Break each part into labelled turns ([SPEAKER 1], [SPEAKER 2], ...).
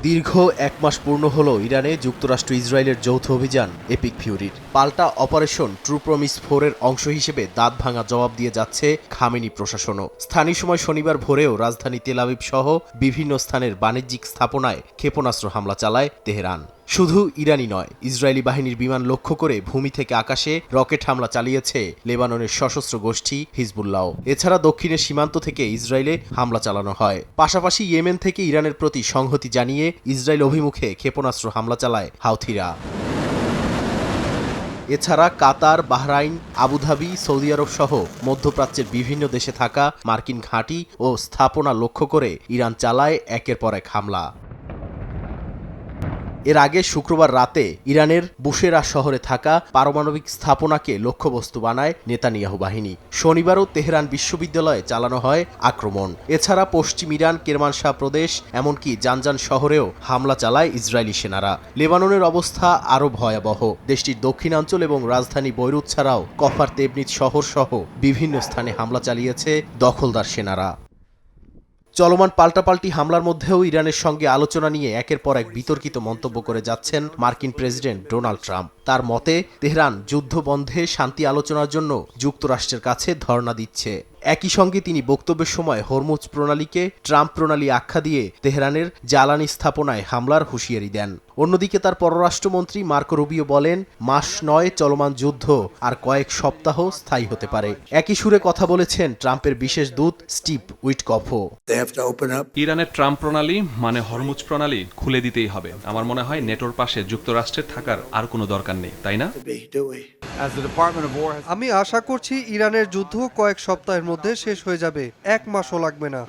[SPEAKER 1] দীর্ঘ এক মাস পূর্ণ হল ইরানে যুক্তরাষ্ট্র ইসরায়েলের যৌথ অভিযান এপিক ফিউরির। পাল্টা অপারেশন ট্রু প্রমিস 4 এর অংশ হিসেবে দাঁত ভাঙা জবাব দিয়ে যাচ্ছে খামেনি প্রশাসনও। স্থানীয় সময় শনিবার ভোরেও রাজধানী তেল আবিব সহ বিভিন্ন স্থানের বাণিজ্যিক স্থাপনায় ক্ষেপণাস্ত্র হামলা চালায় তেহরান। শুধু ইরানি নয়, ইসরায়েলি বাহিনীর বিমান লক্ষ্য করে ভূমি থেকে আকাশে রকেট হামলা চালিয়েছে লেবাননের সশস্ত্র গোষ্ঠী হিজবুল্লাহ। এছাড়া দক্ষিণের সীমান্ত থেকে ইসরায়েলে হামলা চালানো হয়। পাশাপাশি ইয়েমেন থেকে ইরানের প্রতি সংহতি জানিয়ে ইসরায়েল অভিমুখে ক্ষেপণাস্ত্র হামলা চালায় হাউথিরা। এছাড়া কাতার, বাহরাইন, আবুধাবি, সৌদি আরব সহ মধ্যপ্রাচ্যের বিভিন্ন দেশে থাকা মার্কিন ঘাঁটি ও স্থাপনা লক্ষ্য করে ইরান চালায় একের পর এক হামলা। এর আগে শুক্রবার রাতে ইরানের বুশেরা শহরে থাকা পারমাণবিক স্থাপনাকে লক্ষ্যবস্তু বানায় নেতানিয়াহু বাহিনী। শনিবারও তেহরান বিশ্ববিদ্যালয়ে চালানো হয় আক্রমণ। এছাড়া পশ্চিম ইরান, কেরমানশাহ প্রদেশ এমনকি জানজান শহরেও হামলা চালায় ইসরায়েলি সেনারা। লেবাননের অবস্থা আরও ভয়াবহ। দেশটির দক্ষিণাঞ্চল এবং রাজধানী বৈরুত ছাড়াও কফার তেবনিদ শহর সহ বিভিন্ন স্থানে হামলা চালিয়েছে দখলদার সেনারা। চলমান পাল্টাপাল্টি হামলার মধ্যেও ইরানের সঙ্গে আলোচনা নিয়ে একের পর এক বিতর্কিত মন্তব্য করে যাচ্ছেন মার্কিন প্রেসিডেন্ট ডোনাল্ড ট্রাম্প। তার মতে তেহরান যুদ্ধ বন্ধে শান্তি আলোচনার জন্য যুক্তরাষ্ট্রের কাছে ধর্ণা দিচ্ছে। একই সঙ্গে তিনি বক্তব্যের সময় হরমুজ প্রণালীকে ট্রাম্প প্রণালী আখ্যা দিয়ে তেহরানের জ্বালানি স্থাপনায় হামলার হুঁশিয়ারি দেন। অন্যদিকে তার পররাষ্ট্রমন্ত্রী মার্কো রুবিও বলেন, মাস নয় চলমান যুদ্ধ আর কয়েক সপ্তাহ স্থায়ী হতে পারে। একই সুরে কথা বলেছেন ট্রাম্পের বিশেষ দূত স্টিভ উইটকফও।
[SPEAKER 2] ইরানের ট্রাম্প প্রণালী মানে হরমুজ প্রণালী খুলে দিতেই হবে। আমার মনে হয় নেটোর পাশে যুক্তরাষ্ট্রের থাকার আর কোনো দরকার নেই, তাই না?
[SPEAKER 3] আমি আশা করছি ইরানের যুদ্ধ কয়েক সপ্তাহের মধ্যে শেষ হয়ে যাবে, এক মাসও লাগবে না।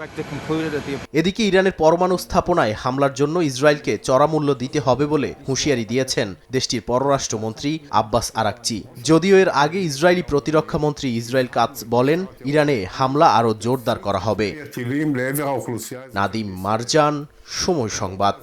[SPEAKER 1] এদিকে ইরানের পরমাণু স্থাপনায় হামলার জন্য ইসরায়েলকে চড়া মূল্য দিতে হবে বলে হুঁশিয়ারি দিয়েছেন দেশটির পররাষ্ট্রমন্ত্রী আব্বাস আরাকচি। যদিও এর আগে ইসরায়েলি প্রতিরক্ষা মন্ত্রী ইসরায়েল কাতস বলেন, ইরানে হামলা আরও জোরদার করা হবে। নাদিম মারজান, সময় সংবাদ।